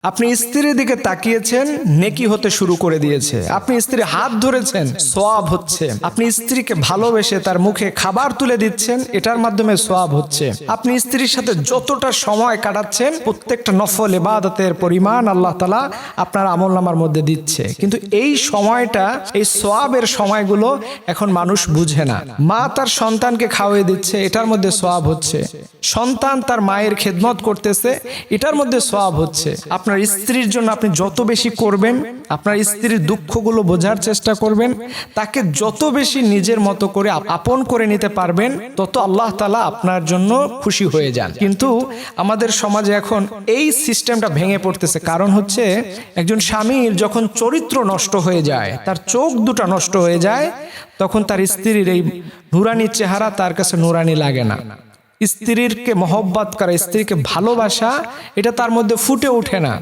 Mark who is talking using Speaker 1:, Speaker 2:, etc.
Speaker 1: আপনি স্ত্রীর দিকে তাকিয়েছেন, নেকি হতে শুরু করে দিয়েছে। আপনি স্ত্রীর হাত ধরেছেন, সওয়াব হচ্ছে। আপনি স্ত্রীকে ভালোবেসে তার মুখে খাবার তুলে দিচ্ছেন, এটার মাধ্যমে সওয়াব হচ্ছে। আপনি স্ত্রীর সাথে যতটা সময় কাটাচ্ছেন, প্রত্যেকটা নফল ইবাদতের পরিমাণ আল্লাহ তাআলা আপনার আমলনামার মধ্যে দিচ্ছে। কিন্তু এই সময়টা, এই সওয়াবের সময়গুলো এখন মানুষ বুঝে না। মা তার সন্তানকে খাওয়িয়ে দিচ্ছে, এটার মধ্যে সওয়াব হচ্ছে। সন্তান তার মায়ের খেদমত করতেছে, এটার মধ্যে সওয়াব হচ্ছে। আপনার স্ত্রীর জন্য আপনি যত বেশি করবেন, আপনার স্ত্রীর দুঃখগুলো বোঝার চেষ্টা করবেন, তাকে যত বেশি নিজের মতো করে আপন করে নিতে পারবেন, তত আল্লাহ তাআলা আপনার জন্য খুশি হয়ে যান। কিন্তু আমাদের সমাজে এখন এই সিস্টেমটা ভেঙে পড়তেছে। কারণ হচ্ছে, একজন স্বামীর যখন চরিত্র নষ্ট হয়ে যায়, তার চোখ দুটো নষ্ট হয়ে যায়, তখন তার স্ত্রীর এই নুরানি চেহারা তার কাছে নুরানি লাগে না। স্ত্রীকে মহব্বত করা, স্ত্রীকে ভালোবাসা, এটা তার মধ্যে ফুটে ওঠে না।